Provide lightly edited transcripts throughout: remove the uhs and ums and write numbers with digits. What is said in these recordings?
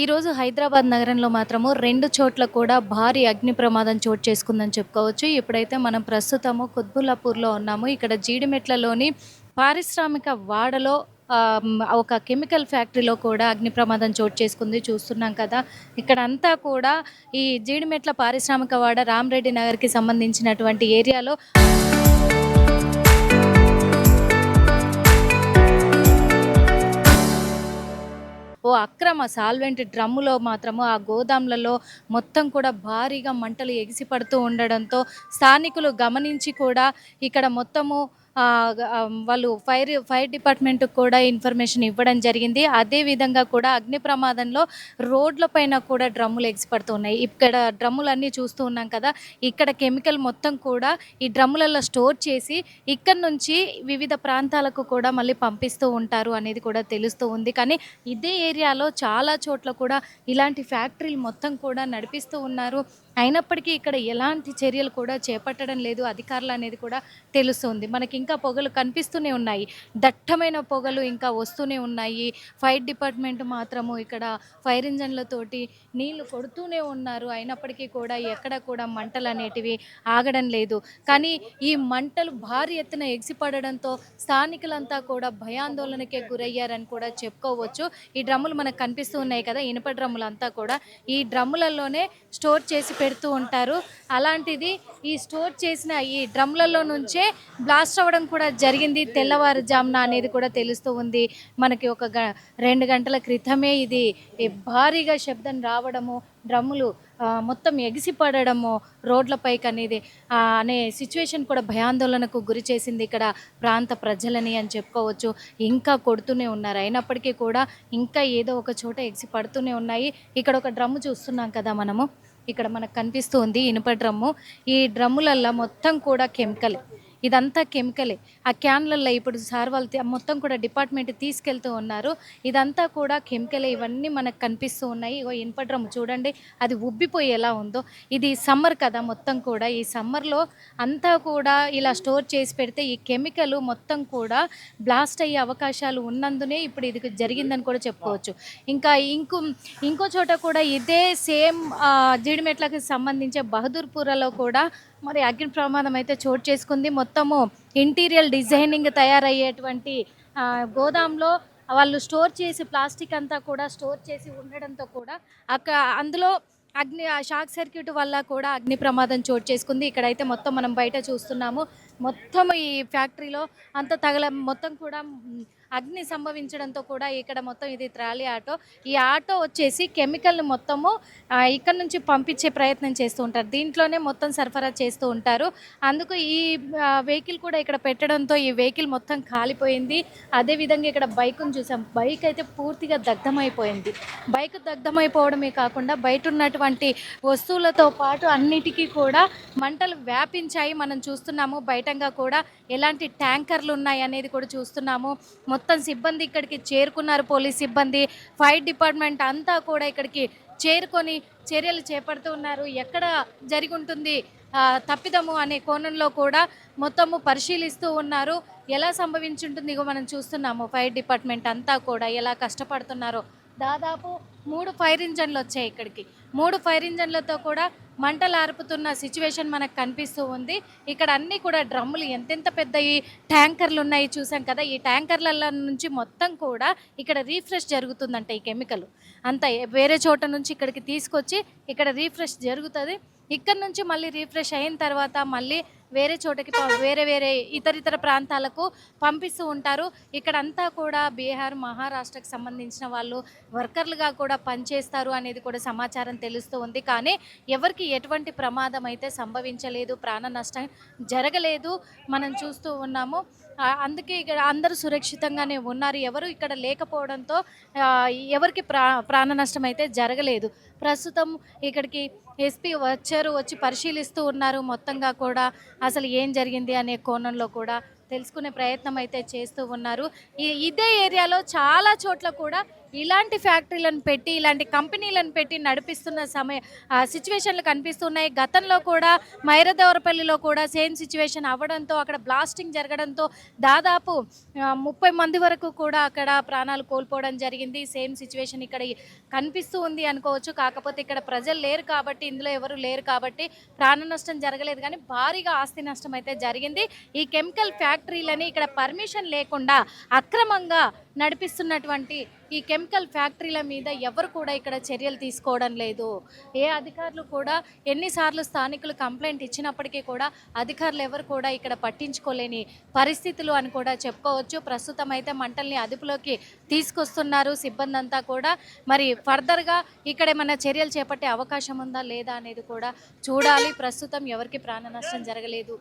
ఈరోజు హైదరాబాద్ నగరంలో మాత్రము 2 చోట్ల కూడా భారీ అగ్ని ప్రమాదం చోటు చేసుకుందని చెప్పుకోవచ్చు. ఇప్పుడైతే మనం ప్రస్తుతము కుత్బుల్లాపూర్‌లో ఉన్నాము. ఇక్కడ జీడిమెట్లలోని పారిశ్రామిక వాడలో ఒక కెమికల్ ఫ్యాక్టరీలో కూడా అగ్ని ప్రమాదం చోటు చేసుకుంది. చూస్తున్నాం కదా! ఇక్కడంతా కూడా ఈ జీడిమెట్ల పారిశ్రామిక వాడ రామరెడ్డి నగర్‌కి సంబంధించినటువంటి ఏరియాలో అక్రమ సాల్వెంట్ డ్రమ్ములో మాత్రము ఆ గోదాంలలో మొత్తం కూడా భారీగా మంటలు ఎగిసిపడుతూ ఉండడంతో స్థానికులు గమనించి కూడా ఇక్కడ మొత్తము వాళ్ళు ఫైర్ డిపార్ట్మెంట్‌కి కూడా ఇన్ఫర్మేషన్ ఇవ్వడం జరిగింది. అదే విధంగా కూడా అగ్ని ప్రమాదంలో రోడ్ల పైన కూడా డ్రమ్ములు ఎగిసిపడుతూ ఉన్నాయి. ఇక్కడ డ్రమ్ములన్నీ చూస్తూ ఉన్నాం కదా! ఇక్కడ కెమికల్ మొత్తం కూడా ఈ డ్రమ్ములలో స్టోర్ చేసి ఇక్కడి నుంచి వివిధ ప్రాంతాలకు కూడా మళ్ళీ పంపిస్తూ ఉంటారు అనేది కూడా తెలుస్తూ ఉంది. కానీ ఇదే ఏరియాలో చాలా చోట్ల కూడా ఇలాంటి ఫ్యాక్టరీలు మొత్తం కూడా నడిపిస్తూ ఉన్నారు. అయినప్పటికీ ఇక్కడ ఎలాంటి చర్యలు కూడా చేపట్టడం లేదు అధికారులు అనేది కూడా తెలుస్తుంది. మనకి ఇంకా పొగలు కనిపిస్తూనే ఉన్నాయి. దట్టమైన పొగలు ఇంకా వస్తూనే ఉన్నాయి. ఫైర్ డిపార్ట్మెంట్ మాత్రము ఇక్కడ ఫైర్ ఇంజన్లతోటి నీళ్లు కొడుతూనే ఉన్నారు. అయినప్పటికీ కూడా ఎక్కడ కూడా మంటలు అనేటివి ఆగడం లేదు. కానీ ఈ మంటలు భారీ ఎత్తున ఎగిసిపడడంతో స్థానికులంతా కూడా భయాందోళనకే గురయ్యారని కూడా చెప్పుకోవచ్చు. ఈ డ్రమ్ములు మనకు కనిపిస్తూ ఉన్నాయి కదా! ఇనుప డ్రమ్ములంతా కూడా ఈ డ్రమ్ములలోనే స్టోర్ చేసి పెడుతూ ఉంటారు. అలాంటిది ఈ స్టోర్ చేసిన ఈ డ్రమ్లలో నుంచే బ్లాస్ట్ అవ్వడం కూడా జరిగింది తెల్లవారుజామున అనేది కూడా తెలుస్తూ ఉంది. మనకి 2 గంటల క్రితమే ఇది భారీగా శబ్దం రావడము, డ్రమ్ములు మొత్తం ఎగిసిపడడము రోడ్లపైకి అనేది అనే సిచ్యువేషన్ కూడా భయాందోళనకు గురి చేసింది ఇక్కడ ప్రాంత ప్రజలని అని చెప్పుకోవచ్చు. ఇంకా కొడుతూనే ఉన్నారు. అయినప్పటికీ కూడా ఇంకా ఏదో ఒక చోట ఎగిసి పడుతూనే ఉన్నాయి. ఇక్కడ ఒక డ్రమ్ము చూస్తున్నాం కదా మనము. ఇక్కడ మనకు కనిపిస్తూ ఉంది ఇనుప డ్రమ్ము. ఈ డ్రమ్ములల్లో మొత్తం కూడా కెమికలే. ఇదంతా కెమికలే. ఆ క్యాన్‌లల్లో ఇప్పుడు సార్ వాళ్ళు మొత్తం కూడా డిపార్ట్మెంట్ తీసుకెళ్తూ ఉన్నారు. ఇదంతా కూడా కెమికలే. ఇవన్నీ మనకు కనిపిస్తూ ఉన్నాయి. ఇగో ఇనుప డ్రమ్ము చూడండి. అది ఉబ్బిపోయి ఎలా ఉందో. ఇది సమ్మర్ కదా మొత్తం కూడా. ఈ సమ్మర్‌లో అంతా కూడా ఇలా స్టోర్ చేసి పెడితే ఈ కెమికల్ మొత్తం కూడా బ్లాస్ట్ అయ్యే అవకాశాలు ఉన్నందునే ఇప్పుడు ఇది జరిగిందని కూడా చెప్పుకోవచ్చు. ఇంకా ఇంకో చోట కూడా ఇదే సేమ్ జీడిమెట్లకి సంబంధించే బహదూర్‌పురలో కూడా మరి అగ్ని ప్రమాదం అయితే చోటు చేసుకుంది. మొత్తము ఇంటీరియర్ డిజైనింగ్ తయారయ్యేటువంటి గోదాంలో వాళ్ళు స్టోర్ చేసి ప్లాస్టిక్ అంతా కూడా స్టోర్ చేసి ఉండడంతో కూడా అందులో షార్ట్ సర్క్యూట్ వల్ల కూడా అగ్ని ప్రమాదం చోటు చేసుకుంది. ఇక్కడైతే మొత్తం మనం బయట చూస్తున్నాము. మొత్తం ఈ ఫ్యాక్టరీలో అంతా మొత్తం కూడా అగ్ని సంభవించడంతో కూడా ఇక్కడ మొత్తం ఇది ట్రాలీ ఆటో. ఈ ఆటో వచ్చేసి కెమికల్ని మొత్తము ఇక్కడ నుంచి పంపించే ప్రయత్నం చేస్తూ ఉంటారు. దీంట్లోనే మొత్తం సరఫరా చేస్తూ ఉంటారు. అందుకు ఈ వెహికల్ కూడా ఇక్కడ పెట్టడంతో ఈ వెహికల్ మొత్తం కాలిపోయింది. అదేవిధంగా ఇక్కడ బైక్ను చూసాం. బైక్ అయితే పూర్తిగా దగ్ధమైపోయింది. బైక్ దగ్ధమైపోవడమే కాకుండా బయట ఉన్నటువంటి వస్తువులతో పాటు అన్నిటికీ కూడా మంటలు వ్యాపించాయి. మనం చూస్తున్నాము. బయటంగా కూడా ఎలాంటి ట్యాంకర్లు ఉన్నాయి అనేది కూడా చూస్తున్నాము. మొత్తం సిబ్బంది ఇక్కడికి చేరుకున్నారు. పోలీస్ సిబ్బంది, ఫైర్ డిపార్ట్మెంట్ అంతా కూడా ఇక్కడికి చేరుకొని చర్యలు చేపడుతూ ఉన్నారు. ఎక్కడ జరిగి ఉంటుంది తప్పిదము అనే కోణంలో కూడా మొత్తము పరిశీలిస్తూ ఉన్నారు. ఎలా సంభవించుంటుంది ఇగో మనం చూస్తున్నాము. ఫైర్ డిపార్ట్మెంట్ అంతా కూడా ఎలా కష్టపడుతున్నారో. దాదాపు 3 ఫైర్ ఇంజన్లు వచ్చాయి ఇక్కడికి. 3 ఫైర్ ఇంజన్లతో కూడా మంటలు ఆర్పుతున్న సిచ్యువేషన్ మనకు కనిపిస్తూ ఉంది. ఇక్కడ అన్నీ కూడా డ్రమ్ములు ఎంతెంత పెద్దయి ట్యాంకర్లు ఉన్నాయి చూసాం కదా! ఈ ట్యాంకర్ల నుంచి మొత్తం కూడా ఇక్కడ రీఫ్రెష్ జరుగుతుందంట ఈ కెమికల్. అంతా వేరే చోట నుంచి ఇక్కడికి తీసుకొచ్చి ఇక్కడ రీఫ్రెష్ జరుగుతుంది. ఇక్కడ నుంచి మళ్ళీ రీఫ్రెష్ అయిన తర్వాత మళ్ళీ వేరే చోటకి వేరే ఇతరితర ప్రాంతాలకు పంపిస్తూ ఉంటారు. ఇక్కడంతా కూడా బీహార్, మహారాష్ట్రకు సంబంధించిన వాళ్ళు వర్కర్లుగా కూడా పనిచేస్తారు అనేది కూడా సమాచారం తెలుస్తూ ఉంది. కానీ ఎవరికి ఎటువంటి ప్రమాదం అయితే సంభవించలేదు, ప్రాణ నష్టం జరగలేదు మనం చూస్తూ ఉన్నాము. అందుకే ఇక్కడ అందరూ సురక్షితంగానే ఉన్నారు. ఎవరు ఇక్కడ లేకపోవడంతో ఎవరికి ప్రాణ నష్టం అయితే జరగలేదు. ప్రస్తుతం ఇక్కడికి ఎస్పీ వచ్చి పరిశీలిస్తూ ఉన్నారు. మొత్తంగా కూడా అసలు ఏం జరిగింది అనే కోణంలో కూడా తెలుసుకునే ప్రయత్నం అయితే చేస్తూ ఉన్నారు. ఇదే ఏరియాలో చాలా చోట్ల కూడా ఇలాంటి ఫ్యాక్టరీలను పెట్టి, ఇలాంటి కంపెనీలను పెట్టి నడిపిస్తున్న సిట్యుయేషన్‌లు కనిపిస్తున్నాయి. గతంలో కూడా మైరదేవరపల్లిలో కూడా సేమ్ సిట్యుయేషన్ అవ్వడంతో అక్కడ బ్లాస్టింగ్ జరగడంతో దాదాపు 30 మంది వరకు కూడా అక్కడ ప్రాణాలు కోల్పోవడం జరిగింది. సేమ్ సిట్యుయేషన్ ఇక్కడ కనిపిస్తూ ఉంది అనుకోవచ్చు. కాకపోతే ఇక్కడ ప్రజలు లేరు కాబట్టి, ఇందులో ఎవరు లేరు కాబట్టి ప్రాణ నష్టం జరగలేదు కానీ భారీగా ఆస్తి నష్టం అయితే జరిగింది. ఈ కెమికల్ ఫ్యాక్టరీలని ఇక్కడ పర్మిషన్ లేకుండా అక్రమంగా నడిపిస్తున్నటువంటి ఈ కెమికల్ ఫ్యాక్టరీల మీద ఎవరు కూడా ఇక్కడ చర్యలు తీసుకోవడం లేదు. ఏ అధికారులు కూడా ఎన్నిసార్లు స్థానికులు కంప్లైంట్ ఇచ్చినప్పటికీ కూడా అధికారులు ఎవరు కూడా ఇక్కడ పట్టించుకోలేని పరిస్థితులు అని కూడా చెప్పుకోవచ్చు. ప్రస్తుతం అయితే మంటల్ని అదుపులోకి తీసుకొస్తున్నారు సిబ్బంది అంతా కూడా. మరి ఫర్దర్గా ఇక్కడ ఏమైనా చర్యలు చేపట్టే అవకాశం ఉందా లేదా అనేది కూడా చూడాలి. ప్రస్తుతం ఎవరికి ప్రాణ నష్టం జరగలేదు.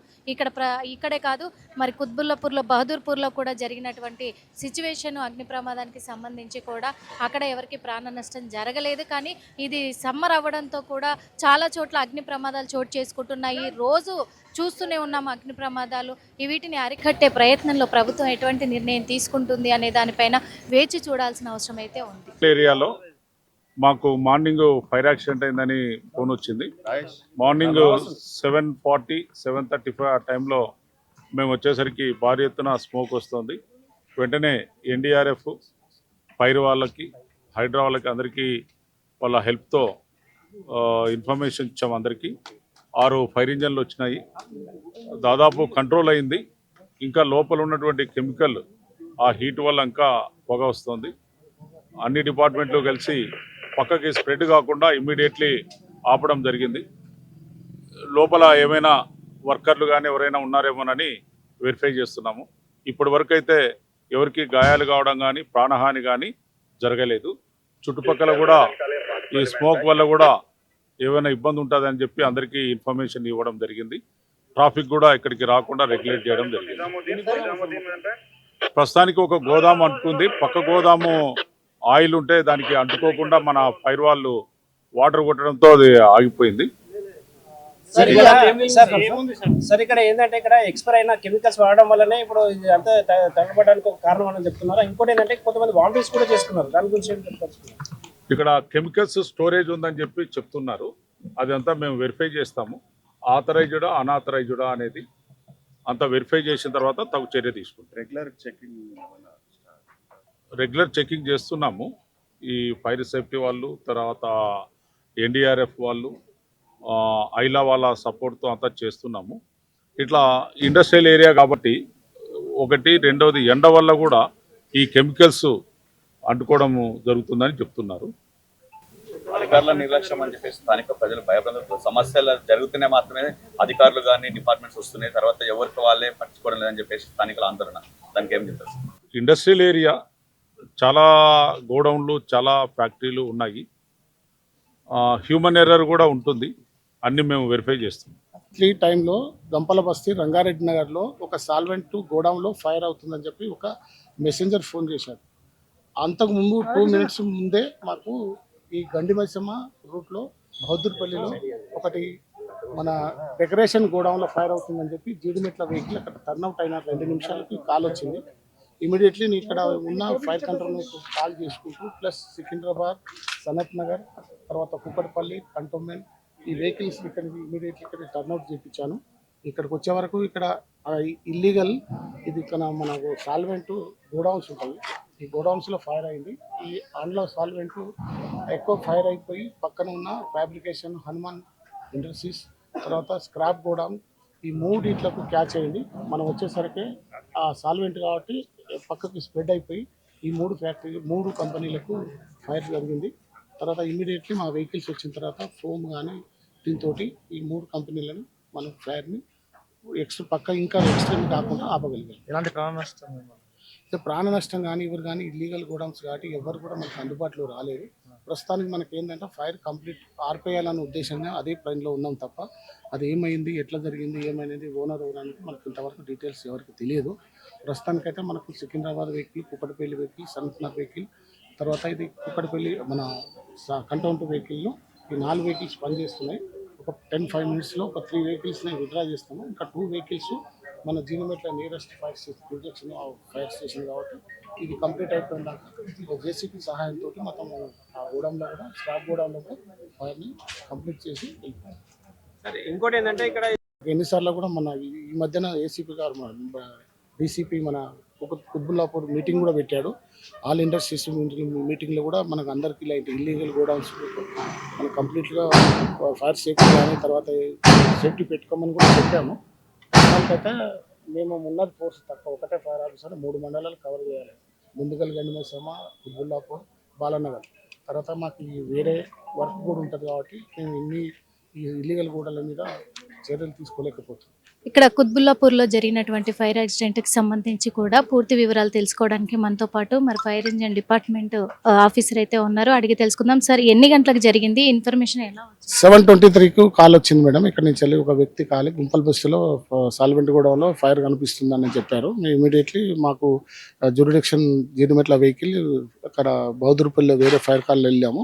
ఇక్కడే కాదు, మరి కుత్బుల్లాపూర్లో, బహదూర్పూర్లో కూడా జరిగినటువంటి సిచ్యువేషన్ అగ్ని ప్రమాదానికి సంబంధించి కూడా అక్కడ ఎవరికి ప్రాణ నష్టం జరగలేదు. కానీ ఇది సమ్మర్ అవ్వడంతో కూడా చాలా చోట్ల అగ్ని ప్రమాదాలు చోటు చేసుకుంటున్నాయి. రోజు చూస్తూనే ఉన్నాం అగ్ని ప్రమాదాలు. వీటిని అరికట్టే ప్రయత్నంలో ప్రభుత్వం ఎటువంటి నిర్ణయం తీసుకుంటుంది అనే దానిపైన వేచి చూడాల్సిన అవసరం అయితే ఉంది. ఏరియాలో మాకు మార్నింగ్ ఫైర్ యాక్సిడెంట్ అయిందని ఫోన్ వచ్చింది. మార్నింగ్ 7:40, 7:35 ఆ టైంలో మేము వచ్చేసరికి భారీ ఎత్తున స్మోక్ వస్తుంది. వెంటనే ఎన్డీఆర్ఎఫ్, ఫైర్ వాళ్ళకి, హైడ్రా వాళ్ళకి అందరికీ వాళ్ళ హెల్ప్తో ఇన్ఫర్మేషన్ ఇచ్చాము. అందరికీ 6 ఫైర్ ఇంజన్లు వచ్చినాయి. దాదాపు కంట్రోల్ అయింది. ఇంకా లోపల ఉన్నటువంటి కెమికల్ ఆ హీట్ వల్ల ఇంకా పొగ వస్తుంది. అన్ని డిపార్ట్మెంట్లు కలిసి పక్కకి స్ప్రెడ్ కాకుండా ఇమ్మీడియట్లీ ఆపడం జరిగింది. లోపల ఏమైనా వర్కర్లు కానీ ఎవరైనా ఉన్నారేమోనని వెరిఫై చేస్తున్నాము. ఇప్పటి వరకు అయితే ఎవరికి గాయాలు కావడం కానీ ప్రాణహాని కానీ జరగలేదు. చుట్టుపక్కల కూడా ఈ స్మోక్ వల్ల కూడా ఏమైనా ఇబ్బంది ఉంటుందని చెప్పి అందరికీ ఇన్ఫర్మేషన్ ఇవ్వడం జరిగింది. ట్రాఫిక్ కూడా ఇక్కడికి రాకుండా రెగ్యులేట్ చేయడం జరిగింది. ప్రస్తుతానికి ఒక గోదాము అంటుకుంది. పక్క గోదాము ఆయిల్ ఉంటే దానికి అంటుకోకుండా మన ఫైర్ వాళ్ళు వాటర్ కొట్టడంతో అది ఆగిపోయింది. సార్ ఇక్కడ ఏంటంటే ఇక్కడ ఎక్స్పైర్ అయిన కెమికల్స్ వాడడం వల్లనే ఇప్పుడు అంతా తగ్గబడడానికి ఒక కారణం అని చెప్తున్నారు. ఇంకోటి ఏంటంటే కొంతమంది వామిటింగ్స్ కూడా చేసుకున్నారు. దాని గురించి ఏం చెప్తారు? ఇక్కడ కెమికల్స్ స్టోరేజ్ ఉందని చెప్పి చెప్తున్నారు. అదంతా మేము వెరిఫై చేస్తాము. ఆథరైజ్డా అన్ఆథరైజ్డా అనేది అంతా వెరిఫై చేసిన తర్వాత తగు చర్య తీసుకుంటాం. రెగ్యులర్ చెకింగ్ చేస్తున్నాము. ఈ ఫైర్ సేఫ్టీ వాళ్ళు, తర్వాత ఎన్డీఆర్ఎఫ్ వాళ్ళు, ఐలా వాళ్ళ సపోర్ట్తో అంతా చేస్తున్నాము. ఇట్లా ఇండస్ట్రియల్ ఏరియా కాబట్టి ఒకటి, రెండవది ఎండ వల్ల కూడా ఈ కెమికల్స్ అంటుకోవడం జరుగుతుందని చెప్తున్నారు. అధికారుల నిర్లక్ష్యం అని చెప్పేసి స్థానిక ప్రజలు భయపడుతున్నారు. సమస్యలు జరుగుతూనే మాత్రమే అధికారులు కానీ డిపార్ట్మెంట్స్ వస్తున్నాయి, తర్వాత ఎవరికి వాళ్ళే పట్టించుకోవడం లేదని చెప్పేసి స్థానికుల ఆందోళన. దానికి ఏం చెప్తారు? ఇండస్ట్రియల్ ఏరియా చాలా గోడౌన్లు, చాలా ఫ్యాక్టరీలు ఉన్నాయి. హ్యూమన్ ఎర్రర్ కూడా ఉంటుంది. అన్ని మేము వెరిఫై చేస్తాం. ఈ టైంలో గంపల బస్తీ రంగారెడ్డి నగర్లో ఒక సాల్వెంట్ గోడౌన్లో ఫైర్ అవుతుందని చెప్పి ఒక మెసెంజర్ ఫోన్ చేశారు. అంతకుముందు 2 minutes ముందే మాకు ఈ గండిమైసమ్మ రూట్లో బహదూర్పల్లిలో ఒకటి మన డెకరేషన్ గోడౌన్లో ఫైర్ అవుతుందని చెప్పి జీడిమెట్ల వెహికల్ అక్కడ టర్న్అవుట్ అయిన 2 నిమిషాలకి కాల్ వచ్చింది. ఇమీడియట్లీ నేను ఇక్కడ ఉన్న ఫైర్ కంట్రోల్ కాల్ చేసుకుంటూ ప్లస్ సికింద్రాబాద్, సనత్ నగర్, తర్వాత కుక్కడపల్లి, కంటోన్మెంట్ ఈ వెహికల్స్ ఇక్కడికి ఇమీడియట్లీ ఇక్కడ టర్న్అవుట్ చేయించాను. ఇక్కడికి వచ్చే వరకు ఇక్కడ ఇల్లీగల్ ఇది ఇక్కడ మన సాల్వెంట్ గోడౌన్స్ ఉంటాయి. ఈ గోడౌన్స్లో ఫైర్ అయింది. ఈ ఆన్లో సాల్వెంట్ ఎక్కువ ఫైర్ అయిపోయి పక్కన ఉన్న ఫ్యాబ్రికేషన్, హనుమాన్ ఇండస్ట్రీస్, తర్వాత స్క్రాప్ గోడౌన్ ఈ 3 ఇట్లకు క్యాచ్ అయింది. మనం వచ్చేసరికి ఆ సాల్వెంట్ కాబట్టి పక్కకి స్ప్రెడ్ అయిపోయి ఈ 3 కంపెనీలకు ఫైర్ జరిగింది. తర్వాత ఇమ్మీడియట్లీ మా వెహికల్స్ వచ్చిన తర్వాత ఫోమ్ కానీ దీంతో ఈ 3 కంపెనీలను మనం ఫైర్ని పక్క ఇంకా ఎక్స్ట్రీమ్ కాకుండా ఆపగలిగాం. ఎలాంటి ప్రాణ నష్టం? ప్రాణ నష్టం కానీ ఎవరు కానీ ఇల్లీగల్ గోడౌన్స్ కాబట్టి ఎవరు కూడా మనకు అందుబాటులో రాలేదు. ప్రస్తుతానికి మనకి ఏంటంటే ఫైర్ కంప్లీట్ ఆర్పేయాలనే ఉద్దేశంగా అదే ప్రైన్లో ఉన్నాం తప్ప అది ఏమైంది, ఎట్లా జరిగింది, ఏమైనది ఓనర్ అనేది మనకు ఇంతవరకు డీటెయిల్స్ ఎవరికి తెలియదు. ప్రస్తుతానికైతే మనకు Secunderabad vehicle, Kukkadapalli vehicle, Sanathnagar vehicle, తర్వాత ఇది కుక్కడపల్లి మన కంటోన్మెంట్ వెహికల్లో ఈ 4 వెహికల్స్ పనిచేస్తున్నాయి. ఒక 10-5 minutesలో ఒక 3 వెహికల్స్ని విత్డ్రా చేస్తాము. ఇంకా 2 వెహికల్స్ మన జీడిమెట్ల నియరెస్ట్ ఫైర్ స్టేషన్ కాబట్టి ఇది కంప్లీట్ అయిపోయినాక జేసీపీ సహాయంతో మొత్తం ఆ గోడంలో కూడా స్క్రాప్ గోడంలో కూడా ఫైర్ని కంప్లీట్ చేసి వెళ్ళిపోయాం. సరే ఇంకోటి ఏంటంటే ఇక్కడ ఎన్నిసార్లు కూడా మన ఈ మధ్యన ఏసీపీ గారు మన డీసీపీ మన కుత్బుల్లాపూర్ మీటింగ్ కూడా పెట్టాడు. ఆల్ ఇండస్ట్రీస్ మీటింగ్లో కూడా మనకు అందరికీ ఇలాంటి ఇల్లీగల్ గోడౌన్స్ మనం కంప్లీట్గా ఫైర్ సేఫ్టీ కానీ తర్వాత సేఫ్టీ పెట్టుకోమని కూడా చెప్పాము. దానికైతే మేము ఉన్నది ఫోర్స్ తక్కువ, ఒకటే ఫైర్ ఆఫీసర్ 3 మండలాలు కవర్ చేయాలి. ముందుగల్ గండిమేసమ్మ, కుత్బుల్లాపూర్, బాలనగర్. తర్వాత మాకు ఈ వేరే వర్క్ కూడా ఉంటుంది కాబట్టి మేము ఈ ఇల్లీగల్ గోడల మీద చర్యలు తీసుకోలేకపోతున్నాం. ఇక్కడ కుత్బుల్లాపూర్లో జరిగినటువంటి ఫైర్ యాక్సిడెంట్కి సంబంధించి కూడా పూర్తి వివరాలు తెలుసుకోవడానికి మనతో పాటు మరి ఫైర్ ఇంజిన్ డిపార్ట్మెంట్ ఆఫీసర్ అయితే ఉన్నారు. అడిగి తెలుసుకుందాం. సార్, ఎన్ని గంటలకు జరిగింది? ఇన్ఫర్మేషన్ ఎలా వచ్చింది? 7:23కు కాల్ వచ్చింది మేడం. ఇక్కడ నుంచి వెళ్ళి ఒక వ్యక్తి కాలి గుంపల్ బస్సులో సాల్వెంట్ గూడలో ఫైర్ కనిపిస్తుందని చెప్పారు. మేము ఇమీడియట్లీ మాకు జ్యూరిడిక్షన్ జీడిమెట్ల వెహికల్ అక్కడ బౌద్ధుపల్లిలో వేరే ఫైర్ కాల్ వెళ్ళాము.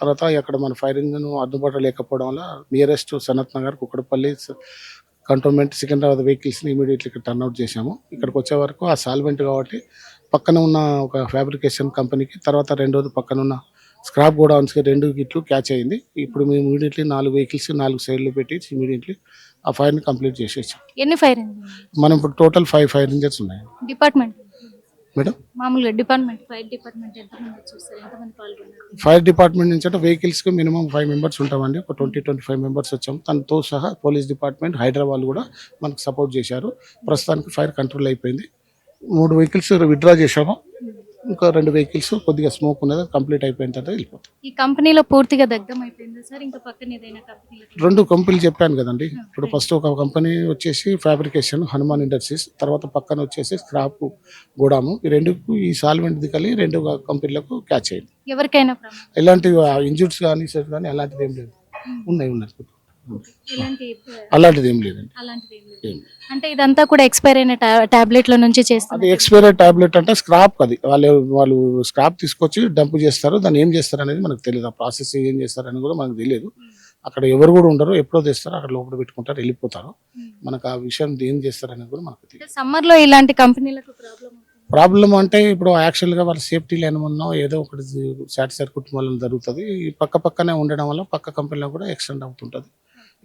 తర్వాత అక్కడ మన ఫైర్ ఇంజిన్ అందుబాటులో లేకపోవడం వల్ల నియరెస్ట్ సనత్ నగర్, కుక్కడపల్లి, కంటోన్మెంట్, సికింద్రాబాద్ వెహికల్స్ని ఇమీడియట్లీ ఇక్కడ టర్న్అవుట్ చేశాము. ఇక్కడికి వచ్చే వరకు ఆ సాల్వెంట్ కాబట్టి పక్కన ఉన్న ఒక ఫ్యాబ్రికేషన్ కంపెనీకి, తర్వాత రెండోది పక్కన ఉన్న స్క్రాప్ గోడౌన్స్కి 2 గిట్లు క్యాచ్ అయింది. ఇప్పుడు మేము ఇమీడియట్లీ 4 వెహికల్స్ 4 సైడ్లు పెట్టి ఇమీడియట్లీ ఆ ఫైర్ని కంప్లీట్ చేసేసాం. ఎన్ని ఫైర్ ఇంజిన్? మనం ఇప్పుడు టోటల్ 5 ఫైర్ ఇంజన్స్ ఉన్నాయి డిపార్ట్మెంట్ మేడం. మామూలుగా డిపార్ట్మెంట్ ఫైర్ డిపార్ట్మెంట్ ఎంతమంది చూస్తారు? ఎంతమంది పాల్గొన్నారు? ఫైర్ డిపార్ట్మెంట్ నుంచి అంటే వెహికల్స్కి మినిమం 5 మెంబర్స్ ఉంటామండి. ఒక 20-25 మెంబర్స్ వచ్చాము. తనతో సహా పోలీస్ డిపార్ట్మెంట్, హైదరాబాద్ కూడా మనకు సపోర్ట్ చేశారు. ప్రస్తుతానికి ఫైర్ కంట్రోల్ అయిపోయింది. 3 వెహికల్స్ విత్డ్రా చేశాము. ఇంకా 2 వెహికల్స్ కొద్దిగా స్మోక్ ఉన్నది, కంప్లీట్ అయిపోయిన తర్వాత వెళ్ళిపోతాం. ఈ కంపెనీలో పూర్తిగా దగ్ధం అయిపోయిందా సార్? ఇంకా పక్కన ఏదైనా కంపెనీలో? 2 కంపెనీలు చెప్పాను కదండి. ఇప్పుడు ఫస్ట్ ఒక కంపెనీ వచ్చేసి ఫ్యాబ్రికేషన్ హనుమాన్ ఇండస్ట్రీస్, తర్వాత పక్కన వచ్చేసి స్క్రాప్ గోడాము. ఈ 2 ఈ సాల్వెంట్ దికలి 2 కంపెనీలకు క్యాచ్ అయింది. ఎవరికైనా ప్రమాదం? ఎలాంటి ఇంజూర్స్ కానీ సెట్ కానీ అలాంటిది ఏం లేదు. ఉన్నాయి. ఇలాంటి అలాంటిది ఏం లేదండి. అలాంటిది ఏం లేదు. అంటే ఇదంతా కూడా ఎక్స్పైర్ అయిన టాబ్లెట్ల నుంచి అది చేస్తారు. ఎక్స్పైరీ టాబ్లెట్ అంటే స్క్రాప్, అది వాళ్ళు స్క్రాప్ తీసుకొచ్చి డంప్ చేస్తారు. దాన్ని ఏం చేస్తారు అనేది మనకు తెలియదు. ఆ ప్రాసెస్ ఏం చేస్తారు అనేది కూడా మనకు తెలియదు. అక్కడ ఎవరు కూడా ఉండరు. ఎప్పుడో తెస్తారు, అక్కడ లోపల పెట్టుకుంటారు, వెళ్ళిపోతారు. మనకు ఆ విషయం ఏం చేస్తారు అనేది కూడా మనకు తెలియదు. సమ్మర్ లో ఇలాంటి కంపెనీలకు ప్రాబ్లం అంటే ఇప్పుడు యాక్చువల్గా వాళ్ళ సేఫ్టీ లేనమన్నా ఏదో ఒకటి షార్ట్ సర్క్యూట్ వల్ల జరుగుతుంది. ఈ పక్కనే ఉండడం వల్ల పక్క కంపెనీలో కూడా ఎక్స్టెండ్ అవుతుంటుంది.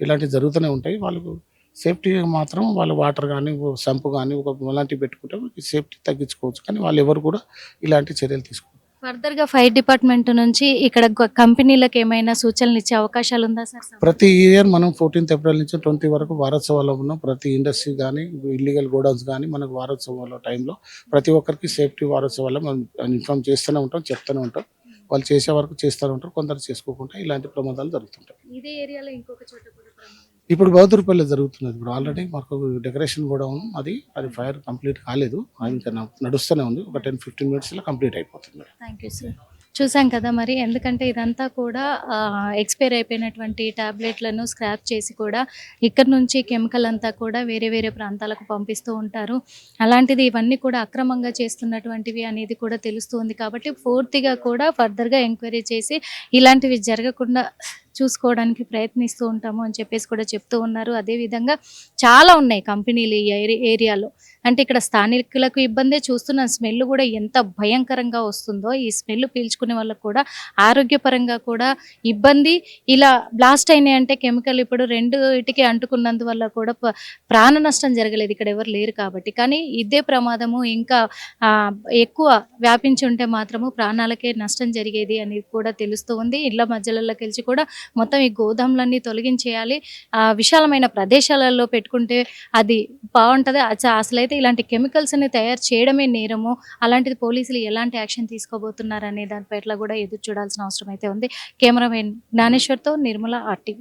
ఇలాంటివి జరుగుతూనే ఉంటాయి. వాళ్ళకు సేఫ్టీ మాత్రం వాళ్ళు వాటర్ కానీ, సంపు కానీ ఒక అలాంటివి పెట్టుకుంటే సేఫ్టీ తగ్గించుకోవచ్చు. కానీ వాళ్ళు ఎవరు కూడా ఇలాంటి చర్యలు తీసుకోవాలి. ఫర్దర్ గా ఫైర్ డిపార్ట్మెంట్ నుంచి ఇక్కడ కంపెనీలకు ఏమైనా సూచనలు ఇచ్చే అవకాశాలు ఉందా సార్? ప్రతి ఇయర్ మనం 14th ఏప్రిల్ నుంచి 20 వరకు వారోత్సవాలు ఉన్నాం. ప్రతి ఇండస్ట్రీ కానీ, ఇల్లీగల్ గోడౌన్స్ కానీ మనకు వారోత్సవాల టైంలో ప్రతి ఒక్కరికి సేఫ్టీ వారోత్సవాల్లో మనం ఇన్ఫార్మ్ చేస్తూనే ఉంటాం, చెప్తూనే ఉంటాం. వాళ్ళు చేసే వరకు చేస్తూనే ఉంటారు. కొందరు చేసుకోకుండా ఇలాంటి ప్రమాదాలు జరుగుతుంటాయి. ఇదే ఏరియాలో ఇంకొక చోట కూడా ప్రమాదం? ఇప్పుడు బౌద్ధుపల్లి జరుగుతున్నది. ఇప్పుడు ఆల్రెడీ మాకు డెకరేషన్ కూడా ఉంది. అది ఫైర్ కంప్లీట్ కాలేదు, అది ఇంకా నడుస్తూనే ఉంది. ఒక 10-15 మినిట్స్లో కంప్లీట్ అయిపోతుంది. Thank you sir. చూసాం కదా మరి, ఎందుకంటే ఇదంతా కూడా ఎక్స్పైర్ అయిపోయినటువంటి టాబ్లెట్లను స్క్రాప్ చేసి కూడా ఇక్కడ నుంచి కెమికల్ అంతా కూడా వేరే వేరే ప్రాంతాలకు పంపిస్తూ ఉంటారు. అలాంటిది ఇవన్నీ కూడా అక్రమంగా చేస్తున్నటువంటివి అనేది కూడా తెలుస్తుంది. కాబట్టి పూర్తిగా కూడా ఫర్దర్గా ఎంక్వైరీ చేసి ఇలాంటివి జరగకుండా చూసుకోవడానికి ప్రయత్నిస్తూ ఉంటాము అని చెప్పేసి కూడా చెప్తూ ఉన్నారు. అదేవిధంగా చాలా ఉన్నాయి కంపెనీలు ఈ ఏరియాలో. అంటే ఇక్కడ స్థానికులకు ఇబ్బందే, చూస్తున్న స్మెల్ కూడా ఎంత భయంకరంగా వస్తుందో. ఈ స్మెల్ పీల్చుకునే వాళ్ళకు కూడా ఆరోగ్యపరంగా కూడా ఇబ్బంది. ఇలా బ్లాస్ట్ అయినాయి అంటే కెమికల్ ఇప్పుడు 2 అంటుకున్నందువల్ల కూడా ప్రాణ నష్టం జరగలేదు, ఇక్కడ ఎవరు లేరు కాబట్టి. కానీ ఇదే ప్రమాదము ఇంకా ఎక్కువ వ్యాపించి ఉంటే మాత్రము ప్రాణాలకే నష్టం జరిగేది అనేది కూడా తెలుస్తూ ఉంది. ఇళ్ల మధ్యలోకి వెళ్ళి కూడా మొత్తం ఈ గోదాములన్నీ తొలగించేయాలి. విశాలమైన ప్రదేశాలలో పెట్టుకుంటే అది బాగుంటుంది. అసలైతే ఇలాంటి కెమికల్స్ని తయారు చేయడమే నేరము. అలాంటిది పోలీసులు ఎలాంటి యాక్షన్ తీసుకోబోతున్నారు అనే దానిపై కూడా ఎదురు చూడాల్సిన అవసరం అయితే ఉంది. కెమెరామెన్ జ్ఞానేశ్వర్తో నిర్మల, RTV.